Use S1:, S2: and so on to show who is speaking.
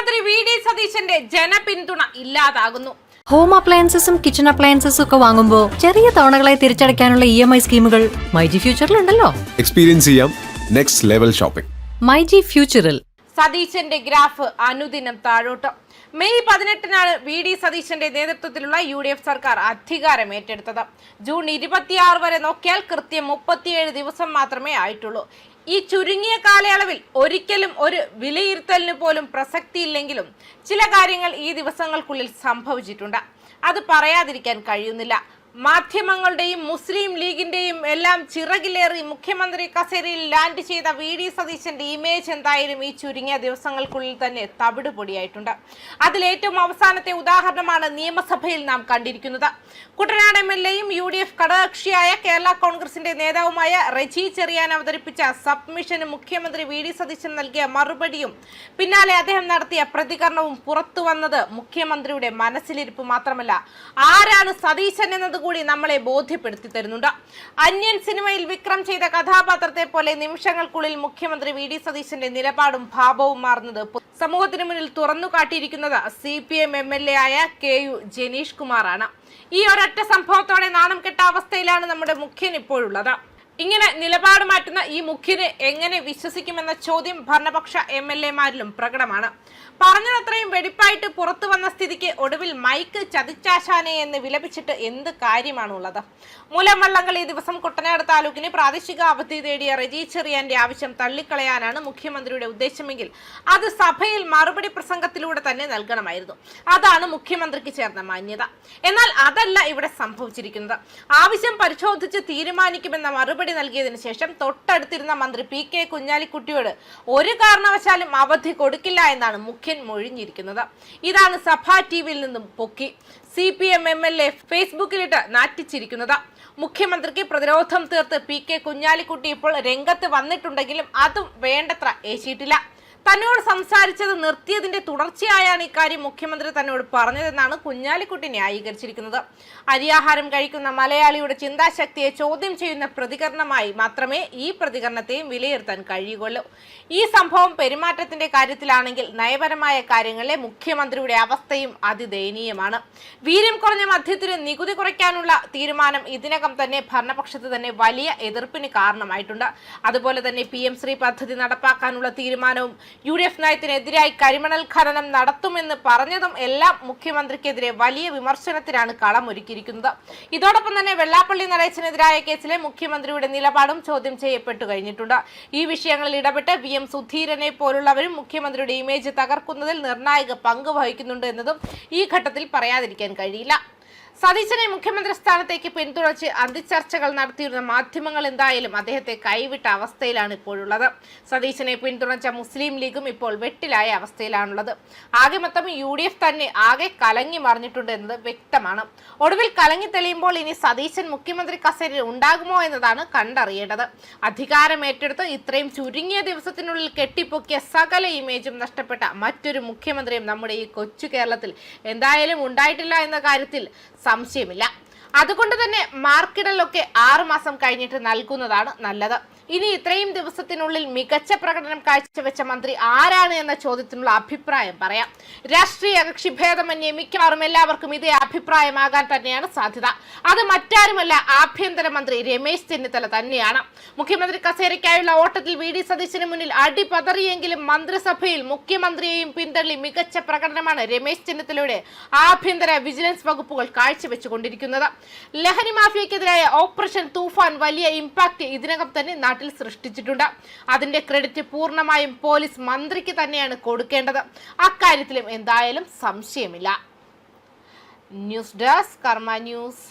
S1: മുഖ്യമന്ത്രി വി.ഡി. സതീശന്റെ ജനപിന്തുണ ഇല്ലാതാകുന്നു.
S2: ഹോം അപ്ലയൻസസും കിച്ചൺ അപ്ലയൻസസും ഒക്കെ വാങ്ങുമ്പോൾ ചെറിയ തവണകളായി തിരിച്ചടയ്ക്കാനുള്ള EMI സ്കീമുകൾ മൈജി ഫ്യൂച്ചറിലുണ്ടല്ലോ.
S3: എക്സ്പീരിയൻസ് ചെയ്യാം നെക്സ്റ്റ് ലെവൽ ഷോപ്പിംഗ്
S2: മൈജി ഫ്യൂച്ചറിൽ.
S1: സതീശന്റെ ഗ്രാഫ് അനുദിനം താഴോട്ട്. മെയ് 18-നാണ് വി.ഡി. സതീശന്റെ നേതൃത്വത്തിലുള്ള UDF സർക്കാർ അധികാരം ഏറ്റെടുത്തത്. ജൂൺ 26 വരെ നോക്കിയാൽ കൃത്യം 37 ദിവസം മാത്രമേ ആയിട്ടുള്ളൂ. ഈ ചുരുങ്ങിയ കാലയളവിൽ ഒരിക്കലും ഒരു വിലയിരുത്തലിന് പോലും പ്രസക്തിയില്ലെങ്കിലും ചില കാര്യങ്ങൾ ഈ ദിവസങ്ങൾക്കുള്ളിൽ സംഭവിച്ചിട്ടുണ്ട്. അത് പറയാതിരിക്കാൻ കഴിയുന്നില്ല. മാധ്യമങ്ങളുടെയും മുസ്ലിം ലീഗിന്റെയും എല്ലാം ചിറകിലേറി മുഖ്യമന്ത്രി കസേരയിൽ ലാൻഡ് ചെയ്ത വി.ഡി. സതീശന്റെ ഇമേജ് എന്തായാലും ഈ ചുരുങ്ങിയ ദിവസങ്ങൾക്കുള്ളിൽ തന്നെ തവിടുപൊടിയായിട്ടുണ്ട്. അതിലേറ്റവും അവസാനത്തെ ഉദാഹരണമാണ് നിയമസഭയിൽ നാം കണ്ടിരിക്കുന്നത്. കുട്ടനാട് MLA-യും UDF ഘടകകക്ഷിയായ കേരള കോൺഗ്രസിന്റെ നേതാവുമായ റെജി ചെറിയാൻ അവതരിപ്പിച്ച സബ്മിഷന് മുഖ്യമന്ത്രി വി.ഡി. സതീശൻ നൽകിയ മറുപടിയും പിന്നാലെ അദ്ദേഹം നടത്തിയ പ്രതികരണവും പുറത്തു വന്നത് മുഖ്യമന്ത്രിയുടെ മനസ്സിലിരിപ്പ് മാത്രമല്ല, ആരാണ് സതീശൻ എന്നത് കൂടി നമ്മളെ ബോധ്യപ്പെടുത്തി തരുന്നുണ്ട്. അന്യൻ സിനിമയിൽ വിക്രം ചെയ്ത കഥാപാത്രത്തെ പോലെ നിമിഷങ്ങൾക്കുള്ളിൽ മുഖ്യമന്ത്രി വി.ഡി. സതീശന്റെ നിലപാടും ഭാവവും മാറുന്നത് സമൂഹത്തിന് മുന്നിൽ തുറന്നു കാട്ടിയിരിക്കുന്നത് CPM MLA ആയ KU ജനീഷ് കുമാറാണ്. ഈ ഒരൊറ്റ സംഭവത്തോടെ നാണം കെട്ട അവസ്ഥയിലാണ് നമ്മുടെ മുഖ്യൻ ഇപ്പോഴുള്ളത്. ഇങ്ങനെ നിലപാട് മാറ്റുന്ന ഈ മുഖ്യന് എങ്ങനെ വിശ്വസിക്കുമെന്ന ചോദ്യം ഭരണപക്ഷ MLA-മാരിലും പ്രകടമാണ്. പറഞ്ഞതത്രയും വെടിപ്പായിട്ട് പുറത്തു വന്ന സ്ഥിതിക്ക് ഒടുവിൽ മൈക്ക് ചതിച്ചാശാനെ എന്ന് വിലപിച്ചിട്ട് എന്ത് കാര്യമാണുള്ളത്? മൂലം വള്ളംകളി ദിവസം കുട്ടനാട് താലൂക്കിന് പ്രാദേശിക അവധി തേടിയ റെജി ചെറിയാന്റെ ആവശ്യം തള്ളിക്കളയാനാണ് മുഖ്യമന്ത്രിയുടെ ഉദ്ദേശമെങ്കിൽ അത് സഭയിൽ മറുപടി പ്രസംഗത്തിലൂടെ തന്നെ നൽകണമായിരുന്നു. അതാണ് മുഖ്യമന്ത്രിക്ക് ചേർന്ന മാന്യത. എന്നാൽ അതല്ല ഇവിടെ സംഭവിച്ചിരിക്കുന്നത്. ആവശ്യം പരിശോധിച്ച് തീരുമാനിക്കുമെന്ന മറുപടി നൽകിയതിനു ശേഷം തൊട്ടടുത്തിരുന്ന മന്ത്രി PK കുഞ്ഞാലിക്കുട്ടിയോട് ഒരു കാരണവശാലും അവധി കൊടുക്കില്ല എന്നാണ് മുഖ്യൻ മൊഴിഞ്ഞിരിക്കുന്നത്. ഇതാണ് സഭാ TVയിൽ നിന്നും പൊക്കി CPM MLA ഫേസ്ബുക്കിലിട്ട് നാറ്റിച്ചിരിക്കുന്നത്. മുഖ്യമന്ത്രിക്ക് പ്രതിരോധം തീർത്ത് PK കുഞ്ഞാലിക്കുട്ടി ഇപ്പോൾ രംഗത്ത് വന്നിട്ടുണ്ടെങ്കിലും അതും വേണ്ടത്ര ഏശിയിട്ടില്ല. തന്നോട് സംസാരിച്ചത് നിർത്തിയതിന്റെ തുടർച്ചയായാണ് ഇക്കാര്യം മുഖ്യമന്ത്രി തന്നോട് പറഞ്ഞതെന്നാണ് കുഞ്ഞാലിക്കുട്ടി ന്യായീകരിച്ചിരിക്കുന്നത്. അരിയാഹാരം കഴിക്കുന്ന മലയാളിയുടെ ചിന്താശക്തിയെ ചോദ്യം ചെയ്യുന്ന പ്രതികരണമായി മാത്രമേ ഈ പ്രതികരണത്തെയും വിലയിരുത്താൻ കഴിയുകയുള്ളൂ. ഈ സംഭവം പെരുമാറ്റത്തിന്റെ കാര്യത്തിലാണെങ്കിൽ നയപരമായ കാര്യങ്ങളിലെ മുഖ്യമന്ത്രിയുടെ അവസ്ഥയും അതിദയനീയമാണ്. വീര്യം കുറഞ്ഞ മദ്യത്തിന് നികുതി കുറയ്ക്കാനുള്ള തീരുമാനം ഇതിനകം തന്നെ ഭരണപക്ഷത്ത് തന്നെ വലിയ എതിർപ്പിന് കാരണമായിട്ടുണ്ട്. അതുപോലെ തന്നെ PM ശ്രീ പദ്ധതി നടപ്പാക്കാനുള്ള തീരുമാനവും UDF നയത്തിനെതിരായി കരിമണൽ ഖനനം നടത്തുമെന്ന് പറഞ്ഞതും എല്ലാം മുഖ്യമന്ത്രിക്കെതിരെ വലിയ വിമർശനത്തിനാണ് കളമൊരുക്കിയിരിക്കുന്നത്. ഇതോടൊപ്പം തന്നെ വെള്ളാപ്പള്ളി നടേശനെതിരായ കേസിലെ മുഖ്യമന്ത്രിയുടെ നിലപാടും ചോദ്യം ചെയ്യപ്പെട്ടു കഴിഞ്ഞിട്ടുണ്ട്. ഈ വിഷയങ്ങളിൽ ഇടപെട്ട് VM സുധീരനെ പോലുള്ളവരും മുഖ്യമന്ത്രിയുടെ ഇമേജ് തകർക്കുന്നതിൽ നിർണായക പങ്ക് വഹിക്കുന്നുണ്ട് എന്നതും ഈ ഘട്ടത്തിൽ പറയാതിരിക്കാൻ കഴിയില്ല. സതീശനെ മുഖ്യമന്ത്രി സ്ഥാനത്തേക്ക് പിന്തുണച്ച് അന്തിച്ചർച്ചകൾ നടത്തിയിരുന്ന മാധ്യമങ്ങൾ എന്തായാലും അദ്ദേഹത്തെ കൈവിട്ട അവസ്ഥയിലാണ് ഇപ്പോഴുള്ളത്. സതീശനെ പിന്തുണച്ച മുസ്ലിം ലീഗും ഇപ്പോൾ വെട്ടിലായ അവസ്ഥയിലാണുള്ളത്. ആകെ മൊത്തം UDF തന്നെ ആകെ കലങ്ങി മറിഞ്ഞിട്ടുണ്ട് എന്നത് വ്യക്തമാണ്. ഒടുവിൽ കലങ്ങി തെളിയുമ്പോൾ ഇനി സതീശൻ മുഖ്യമന്ത്രി കസേരയിൽ ഉണ്ടാകുമോ എന്നതാണ് കണ്ടറിയേണ്ടത്. അധികാരം ഏറ്റെടുത്ത് ഇത്രയും ചുരുങ്ങിയ ദിവസത്തിനുള്ളിൽ കെട്ടിപ്പൊക്കിയ സകല ഇമേജും നഷ്ടപ്പെട്ട മറ്റൊരു മുഖ്യമന്ത്രിയും നമ്മുടെ ഈ കൊച്ചു കേരളത്തിൽ എന്തായാലും ഉണ്ടായിട്ടില്ല എന്ന കാര്യത്തിൽ സംശയമില്ല. അതുകൊണ്ട് തന്നെ മാർക്കിടലൊക്കെ 6 മാസം കഴിഞ്ഞിട്ട് നൽകുന്നതാണ് നല്ലത്. ഇനി ഇത്രയും ദിവസത്തിനുള്ളിൽ മികച്ച പ്രകടനം കാഴ്ചവെച്ച മന്ത്രി ആരാണ് എന്ന ചോദ്യത്തിനുള്ള അഭിപ്രായം പറയാം. രാഷ്ട്രീയ കക്ഷിഭേദമന്യേ മിക്കവാറും എല്ലാവർക്കും ഇതേ അഭിപ്രായമാകാൻ തന്നെയാണ് സാധ്യത. അത് മറ്റാരുമല്ല, ആഭ്യന്തരമന്ത്രി രമേശ് ചെന്നിത്തല തന്നെയാണ്. മുഖ്യമന്ത്രി കസേരയ്ക്കായുള്ള ഓട്ടത്തിൽ വി.ഡി. സതീശന് മുന്നിൽ അടിപതറിയെങ്കിലും മന്ത്രിസഭയിൽ മുഖ്യമന്ത്രിയെയും പിന്തള്ളി മികച്ച പ്രകടനമാണ് രമേശ് ചെന്നിത്തലയുടെ ആഭ്യന്തര വിജിലൻസ് വകുപ്പുകൾ കാഴ്ചവെച്ചുകൊണ്ടിരിക്കുന്നത്. ലഹരി മാഫിയക്കെതിരായ ഓപ്പറേഷൻ തൂഫാൻ വലിയ ഇമ്പാക്ട് ഇതിനകം തന്നെ നാട്ടിൽ സൃഷ്ടിച്ചിട്ടുണ്ട്. അതിന്റെ ക്രെഡിറ്റ് പൂർണ്ണമായും പോലീസ് മന്ത്രിക്ക് തന്നെയാണ് കൊടുക്കേണ്ടത്. അക്കാര്യത്തിലും എന്തായാലും സംശയമില്ല. ന്യൂസ് ഡെസ്ക് കർമ്മ ന്യൂസ്.